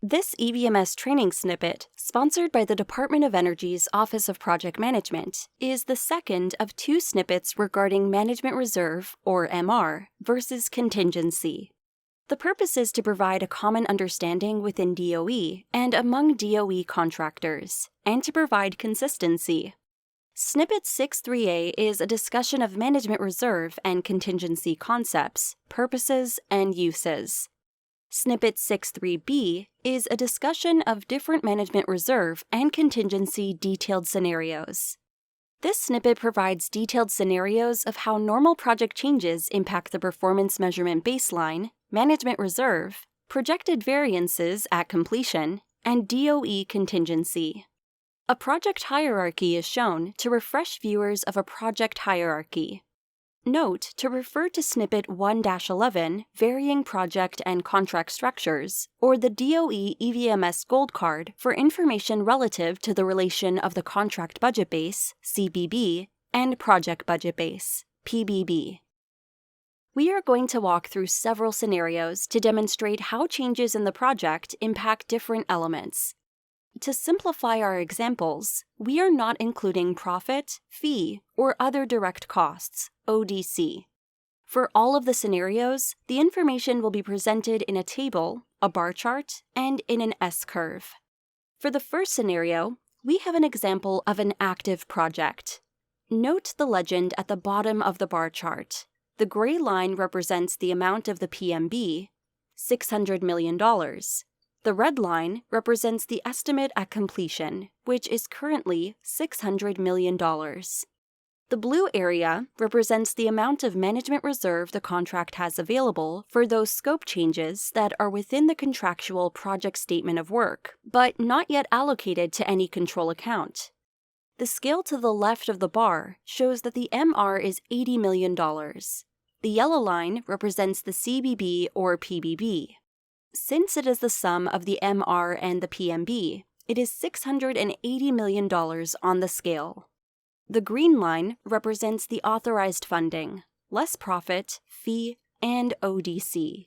This EVMS training snippet, sponsored by the Department of Energy's Office of Project Management, is the second of two snippets regarding management reserve, or MR, versus contingency. The purpose is to provide a common understanding within DOE and among DOE contractors, and to provide consistency. Snippet 6.3a is a discussion of management reserve and contingency concepts, purposes, and uses. Snippet 6.3b is a discussion of different management reserve and contingency detailed scenarios. This snippet provides detailed scenarios of how normal project changes impact the performance measurement baseline, management reserve, projected variances at completion, and DOE contingency. A project hierarchy is shown to refresh viewers of a project hierarchy. Note to refer to Snippet 1-11, Varying Project and Contract Structures, or the DOE EVMS Gold Card for information relative to the relation of the Contract Budget Base, CBB, and Project Budget Base, PBB. We are going to walk through several scenarios to demonstrate how changes in the project impact different elements. To simplify our examples, we are not including profit, fee, or other direct costs, ODC. For all of the scenarios, the information will be presented in a table, a bar chart, and in an S-curve. For the first scenario, we have an example of an active project. Note the legend at the bottom of the bar chart. The gray line represents the amount of the PMB, $600 million. The red line represents the estimate at completion, which is currently $600 million. The blue area represents the amount of management reserve the contract has available for those scope changes that are within the contractual project statement of work, but not yet allocated to any control account. The scale to the left of the bar shows that the MR is $80 million. The yellow line represents the CBB or PBB. Since it is the sum of the MR and the PMB, it is $680 million on the scale. The green line represents the authorized funding, less profit, fee, and ODC.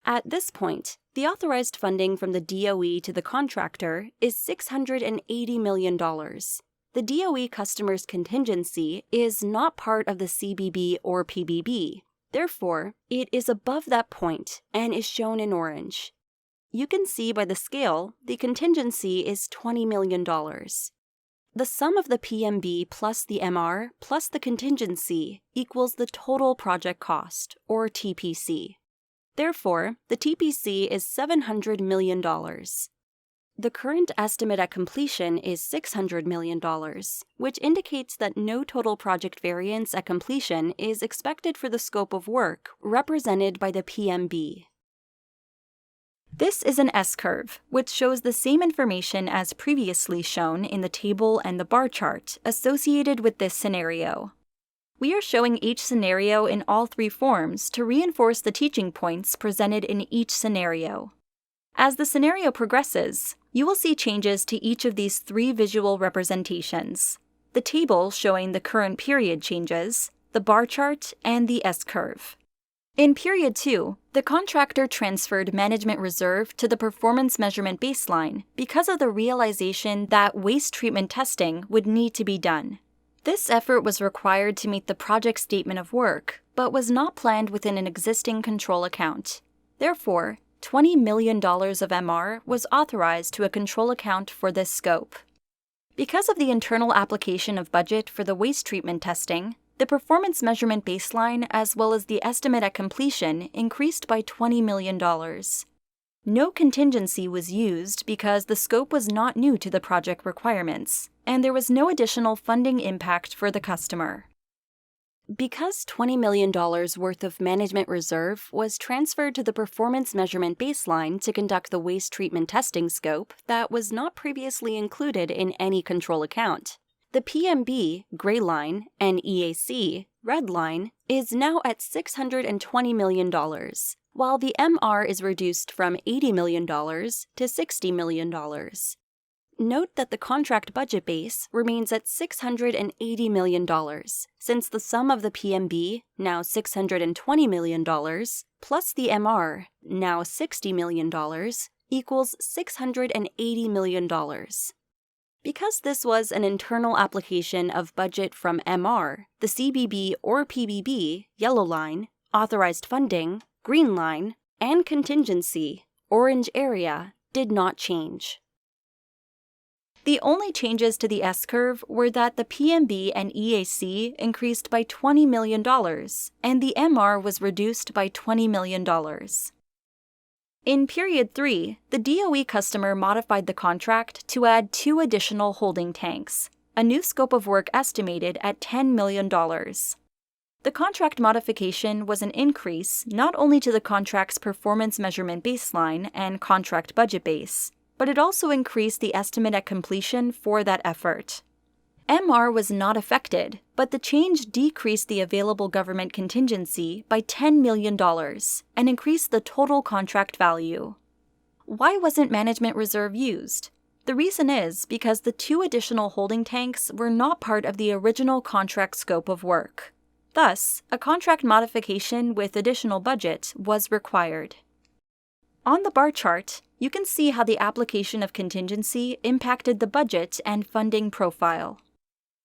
At this point, the authorized funding from the DOE to the contractor is $680 million. The DOE customer's contingency is not part of the CBB or PBB. Therefore, it is above that point and is shown in orange. You can see by the scale, the contingency is $20 million. The sum of the PMB plus the MR plus the contingency equals the total project cost, or TPC. Therefore, the TPC is $700 million. The current estimate at completion is $600 million, which indicates that no total project variance at completion is expected for the scope of work represented by the PMB. This is an S-curve, which shows the same information as previously shown in the table and the bar chart associated with this scenario. We are showing each scenario in all three forms to reinforce the teaching points presented in each scenario. As the scenario progresses, you will see changes to each of these three visual representations: the table showing the current period changes, the bar chart, and the S-curve. In Period 2, the contractor transferred management reserve to the performance measurement baseline because of the realization that waste treatment testing would need to be done. This effort was required to meet the project statement of work, but was not planned within an existing control account. Therefore, $20 million of MR was authorized to a control account for this scope. Because of the internal application of budget for the waste treatment testing, the performance measurement baseline as well as the estimate at completion increased by $20 million. No contingency was used because the scope was not new to the project requirements, and there was no additional funding impact for the customer. Because $20 million worth of management reserve was transferred to the performance measurement baseline to conduct the waste treatment testing scope that was not previously included in any control account, the PMB, gray line, and EAC, red line, is now at $620 million, while the MR is reduced from $80 million to $60 million. Note that the contract budget base remains at $680 million, since the sum of the PMB, now $620 million, plus the MR, now $60 million, equals $680 million. Because this was an internal application of budget from MR, the CBB or PBB, yellow line, authorized funding, green line, and contingency, orange area, did not change. The only changes to the S-curve were that the PMB and EAC increased by $20 million, and the MR was reduced by $20 million. In Period 3, the DOE customer modified the contract to add 2 additional holding tanks, a new scope of work estimated at $10 million. The contract modification was an increase not only to the contract's performance measurement baseline and contract budget base, but it also increased the estimate at completion for that effort. MR was not affected, but the change decreased the available government contingency by $10 million and increased the total contract value. Why wasn't management reserve used? The reason is because the 2 additional holding tanks were not part of the original contract scope of work. Thus, a contract modification with additional budget was required. On the bar chart, you can see how the application of contingency impacted the budget and funding profile.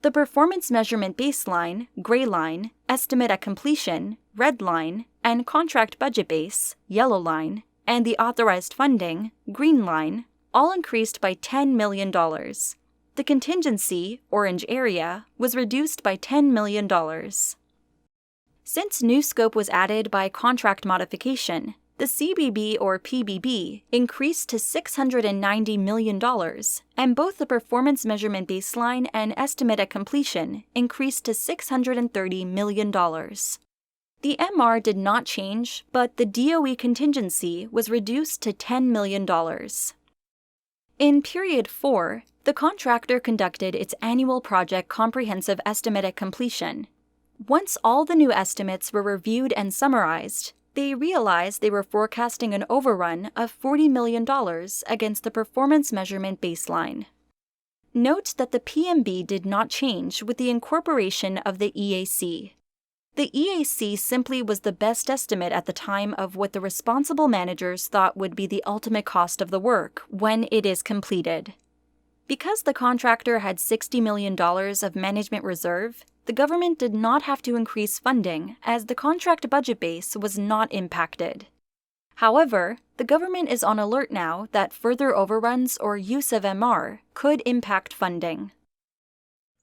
The performance measurement baseline, gray line, estimate at completion, red line, and contract budget base, yellow line, and the authorized funding, green line, all increased by $10 million. The contingency, orange area, was reduced by $10 million. Since new scope was added by contract modification, the CBB or PBB increased to $690 million, and both the performance measurement baseline and estimate at completion increased to $630 million. The MR did not change, but the DOE contingency was reduced to $10 million. In Period 4, the contractor conducted its annual project comprehensive estimate at completion. Once all the new estimates were reviewed and summarized, they realized they were forecasting an overrun of $40 million against the performance measurement baseline. Note that the PMB did not change with the incorporation of the EAC. The EAC simply was the best estimate at the time of what the responsible managers thought would be the ultimate cost of the work when it is completed. Because the contractor had $60 million of management reserve, the government did not have to increase funding as the contract budget base was not impacted. However, the government is on alert now that further overruns or use of MR could impact funding.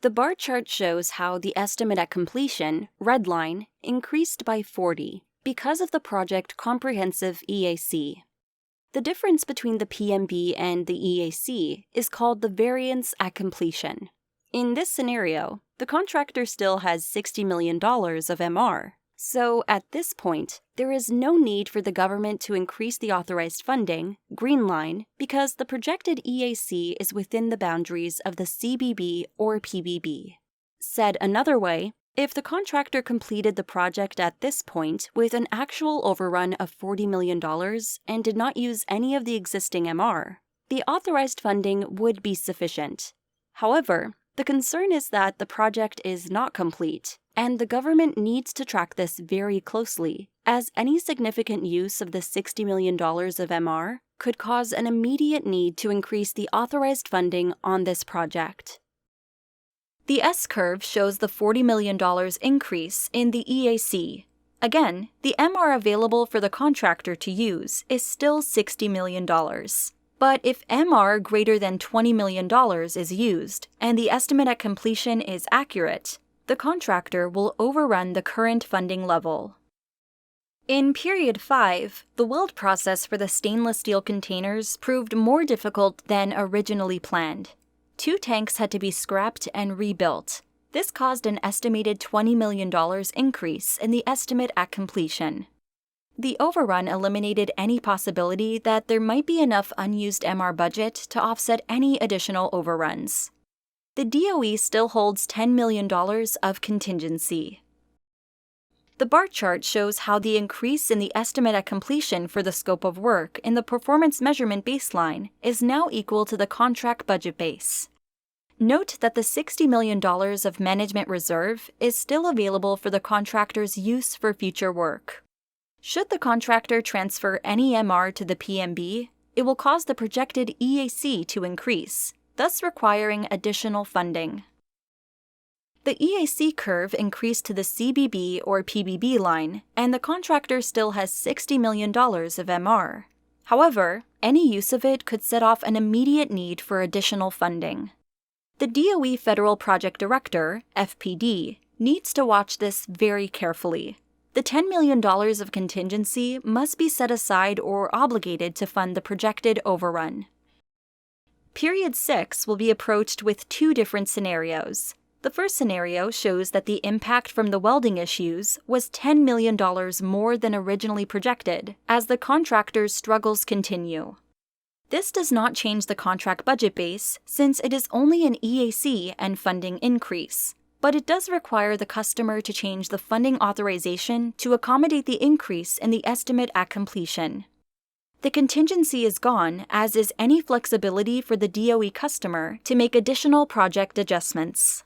The bar chart shows how the estimate at completion, red line, increased by 40 because of the project comprehensive EAC. The difference between the PMB and the EAC is called the variance at completion. In this scenario, the contractor still has $60 million of MR, so at this point, there is no need for the government to increase the authorized funding, green line, because the projected EAC is within the boundaries of the CBB or PBB. Said another way, if the contractor completed the project at this point with an actual overrun of $40 million and did not use any of the existing MR, the authorized funding would be sufficient. However, the concern is that the project is not complete, and the government needs to track this very closely, as any significant use of the $60 million of MR could cause an immediate need to increase the authorized funding on this project. The S-curve shows the $40 million increase in the EAC. Again, the MR available for the contractor to use is still $60 million. But if MR greater than $20 million is used and the estimate at completion is accurate, the contractor will overrun the current funding level. In Period 5, the weld process for the stainless steel containers proved more difficult than originally planned. 2 tanks had to be scrapped and rebuilt. This caused an estimated $20 million increase in the estimate at completion. The overrun eliminated any possibility that there might be enough unused MR budget to offset any additional overruns. The DOE still holds $10 million of contingency. The bar chart shows how the increase in the estimate at completion for the scope of work in the performance measurement baseline is now equal to the contract budget base. Note that the $60 million of management reserve is still available for the contractor's use for future work. Should the contractor transfer any MR to the PMB, it will cause the projected EAC to increase, thus requiring additional funding. The EAC curve increased to the CBB or PBB line, and the contractor still has $60 million of MR. However, any use of it could set off an immediate need for additional funding. The DOE Federal Project Director, FPD, needs to watch this very carefully. The $10 million of contingency must be set aside or obligated to fund the projected overrun. Period 6 will be approached with two different scenarios. The first scenario shows that the impact from the welding issues was $10 million more than originally projected, as the contractor's struggles continue. This does not change the contract budget base, since it is only an EAC and funding increase, but it does require the customer to change the funding authorization to accommodate the increase in the estimate at completion. The contingency is gone, as is any flexibility for the DOE customer to make additional project adjustments.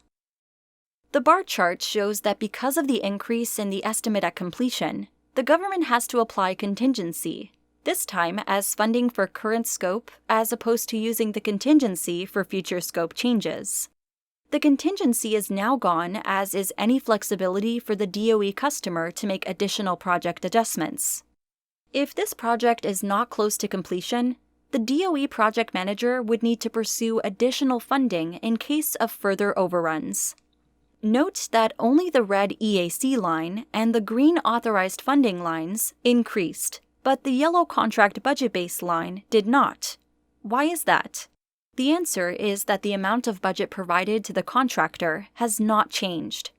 The bar chart shows that because of the increase in the estimate at completion, the government has to apply contingency, this time as funding for current scope as opposed to using the contingency for future scope changes. The contingency is now gone, as is any flexibility for the DOE customer to make additional project adjustments. If this project is not close to completion, the DOE project manager would need to pursue additional funding in case of further overruns. Note that only the red EAC line and the green authorized funding lines increased, but the yellow contract budget base line did not. Why is that? The answer is that the amount of budget provided to the contractor has not changed.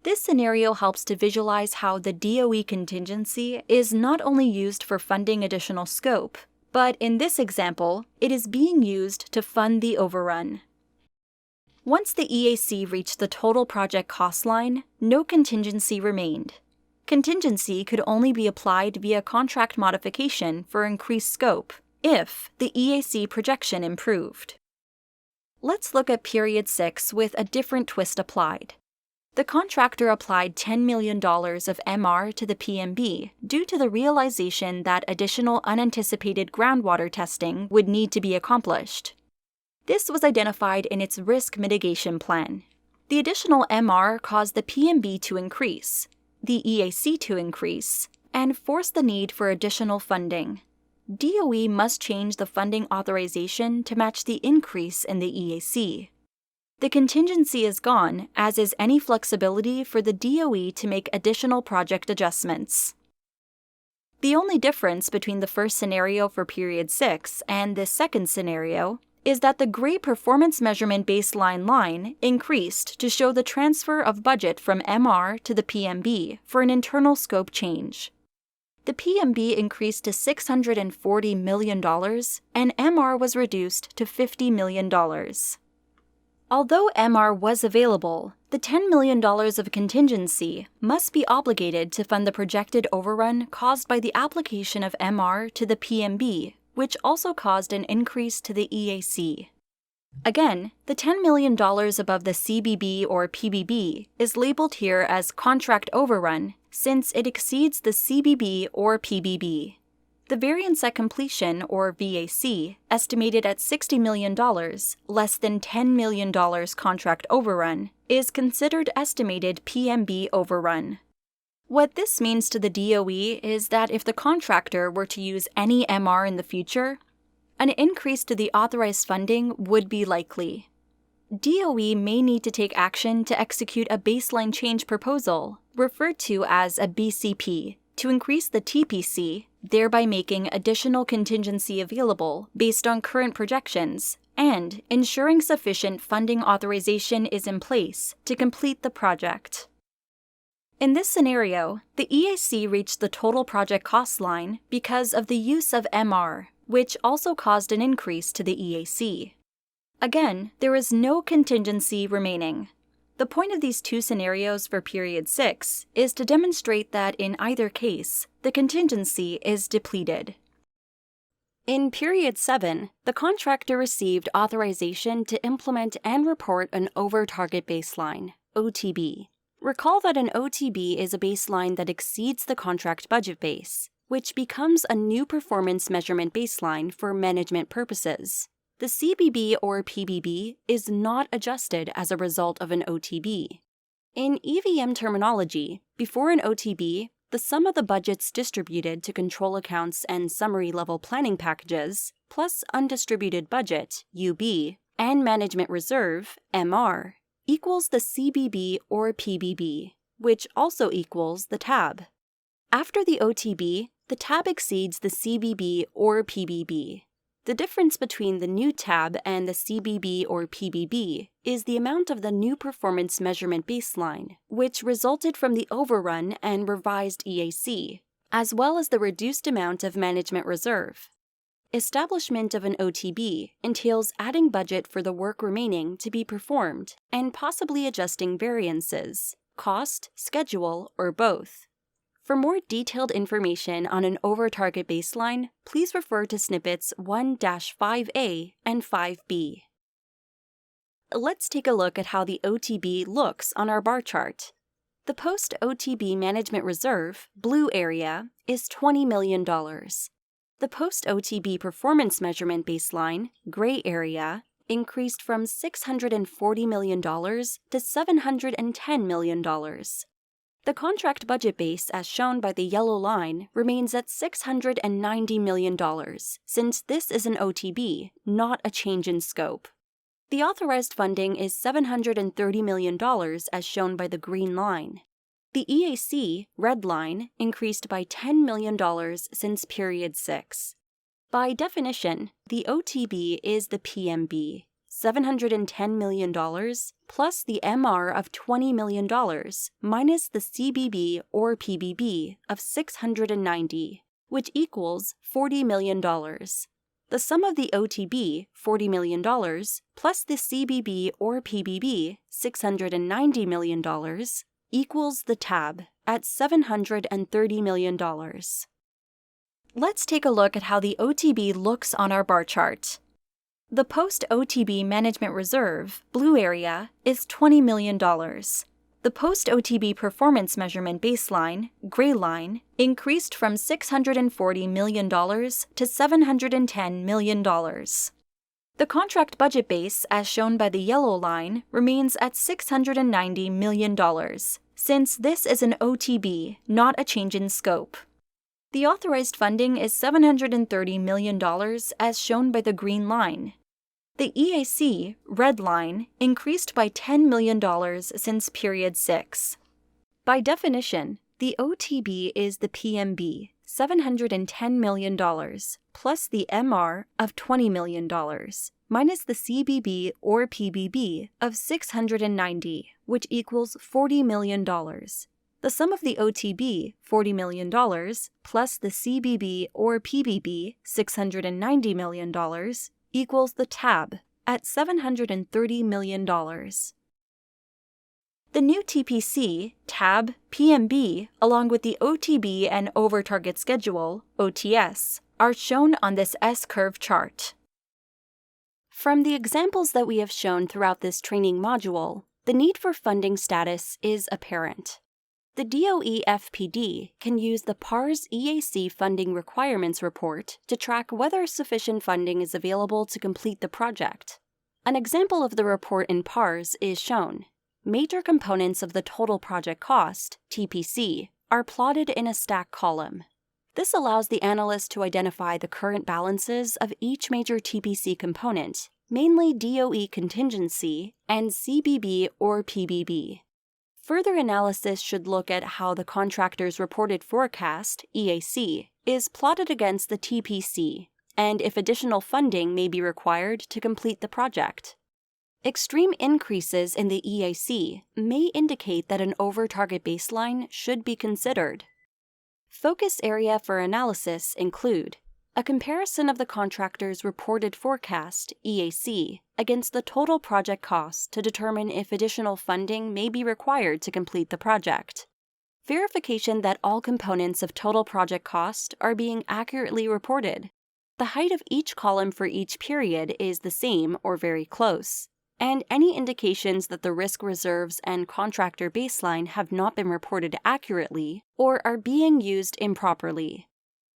This scenario helps to visualize how the DOE contingency is not only used for funding additional scope, but in this example, it is being used to fund the overrun. Once the EAC reached the total project cost line, no contingency remained. Contingency could only be applied via contract modification for increased scope if the EAC projection improved. Let's look at period 6 with a different twist applied. The contractor applied $10 million of MR to the PMB due to the realization that additional unanticipated groundwater testing would need to be accomplished. This was identified in its risk mitigation plan. The additional MR caused the PMB to increase, the EAC to increase, and force the need for additional funding. DOE must change the funding authorization to match the increase in the EAC. The contingency is gone, as is any flexibility for the DOE to make additional project adjustments. The only difference between the first scenario for period 6 and this second scenario is that the gray performance measurement baseline line increased to show the transfer of budget from MR to the PMB for an internal scope change. The PMB increased to $640 million, and MR was reduced to $50 million. Although MR was available, the $10 million of contingency must be obligated to fund the projected overrun caused by the application of MR to the PMB, which also caused an increase to the EAC. Again, the $10 million above the CBB or PBB is labeled here as contract overrun since it exceeds the CBB or PBB. The variance at completion, or VAC, estimated at $60 million, less than $10 million contract overrun, is considered estimated PMB overrun. What this means to the DOE is that if the contractor were to use any MR in the future, an increase to the authorized funding would be likely. DOE may need to take action to execute a baseline change proposal, referred to as a BCP, to increase the TPC, thereby making additional contingency available based on current projections, and ensuring sufficient funding authorization is in place to complete the project. In this scenario, the EAC reached the total project cost line because of the use of MR, which also caused an increase to the EAC. Again, there is no contingency remaining. The point of these two scenarios for period 6 is to demonstrate that in either case, the contingency is depleted. In period 7, the contractor received authorization to implement and report an over-target baseline, OTB. Recall that an OTB is a baseline that exceeds the contract budget base. which becomes a new performance measurement baseline for management purposes. The CBB or PBB is not adjusted as a result of an OTB. In EVM terminology, before an OTB, the sum of the budgets distributed to control accounts and summary level planning packages, plus undistributed budget, UB, and management reserve, MR, equals the CBB or PBB, which also equals the tab. After the OTB, the tab exceeds the CBB or PBB. The difference between the new tab and the CBB or PBB is the amount of the new performance measurement baseline, which resulted from the overrun and revised EAC, as well as the reduced amount of management reserve. Establishment of an OTB entails adding budget for the work remaining to be performed and possibly adjusting variances, cost, schedule, or both. For more detailed information on an over-target baseline, please refer to snippets 1-5A and 5B. Let's take a look at how the OTB looks on our bar chart. The post-OTB management reserve, blue area, is $20 million. The post-OTB performance measurement baseline, gray area, increased from $640 million to $710 million. The contract budget base, as shown by the yellow line, remains at $690 million, since this is an OTB, not a change in scope. The authorized funding is $730 million, as shown by the green line. The EAC, red line, increased by $10 million since period 6. By definition, the OTB is the PMB, $710 million, plus the MR of $20 million, minus the CBB or PBB of $690, which equals $40 million. The sum of the OTB, $40 million, plus the CBB or PBB, $690 million, equals the tab at $730 million. Let's take a look at how the OTB looks on our bar chart. The post-OTB management reserve, blue area, is $20 million. The post-OTB performance measurement baseline, gray line, increased from $640 million to $710 million. The contract budget base, as shown by the yellow line, remains at $690 million, since this is an OTB, not a change in scope. The authorized funding is $730 million, as shown by the green line. The EAC, red line, increased by $10 million since period 6. By definition, the OTB is the PMB, $710 million, plus the MR of $20 million, minus the CBB or PBB of $690, which equals $40 million. The sum of the OTB, $40 million, plus the CBB or PBB, $690 million, equals the tab at $730 million. The new TPC, tab, PMB, along with the OTB and over-target schedule, OTS, are shown on this S-curve chart. From the examples that we have shown throughout this training module, the need for funding status is apparent. The DOE FPD can use the PARS EAC Funding Requirements Report to track whether sufficient funding is available to complete the project. An example of the report in PARS is shown. Major components of the total project cost, TPC, are plotted in a stack column. This allows the analyst to identify the current balances of each major TPC component, mainly DOE contingency and CBB or PBB. Further analysis should look at how the contractor's reported forecast, EAC, is plotted against the TPC, and if additional funding may be required to complete the project. Extreme increases in the EAC may indicate that an over-target baseline should be considered. Focus area for analysis include a comparison of the contractor's reported forecast, EAC, against the total project cost to determine if additional funding may be required to complete the project. Verification that all components of total project cost are being accurately reported. The height of each column for each period is the same or very close, and any indications that the risk reserves and contractor baseline have not been reported accurately or are being used improperly.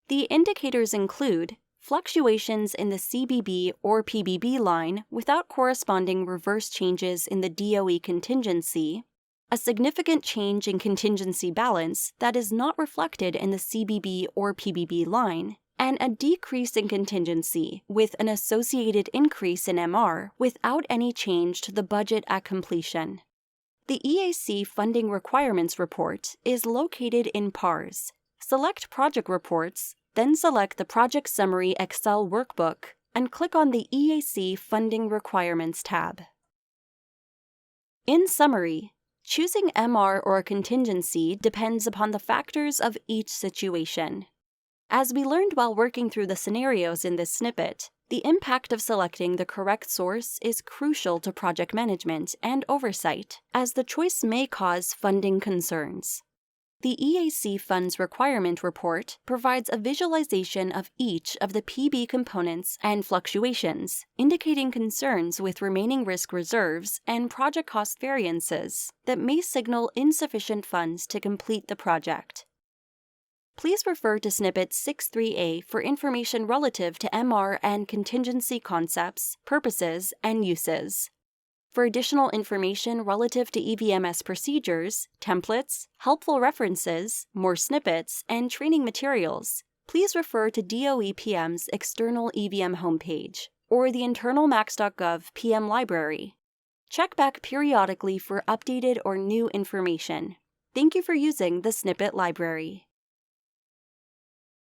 The indicators include fluctuations in the CBB or PBB line without corresponding reverse changes in the DOE contingency, a significant change in contingency balance that is not reflected in the CBB or PBB line, and a decrease in contingency with an associated increase in MR without any change to the budget at completion. The EAC Funding Requirements Report is located in PARS. Select Project Reports, then select the Project Summary Excel Workbook and click on the EAC Funding Requirements tab. In summary, choosing MR or contingency depends upon the factors of each situation. As we learned while working through the scenarios in this snippet, the impact of selecting the correct source is crucial to project management and oversight, as the choice may cause funding concerns. The EAC Funds Requirement Report provides a visualization of each of the PB components and fluctuations, indicating concerns with remaining risk reserves and project cost variances that may signal insufficient funds to complete the project. Please refer to Snippet 6.3a for information relative to MR and contingency concepts, purposes, and uses. For additional information relative to EVMS procedures, templates, helpful references, more snippets, and training materials, please refer to DOE-PM's external EVM homepage or the internal max.gov PM library. Check back periodically for updated or new information. Thank you for using the Snippet library.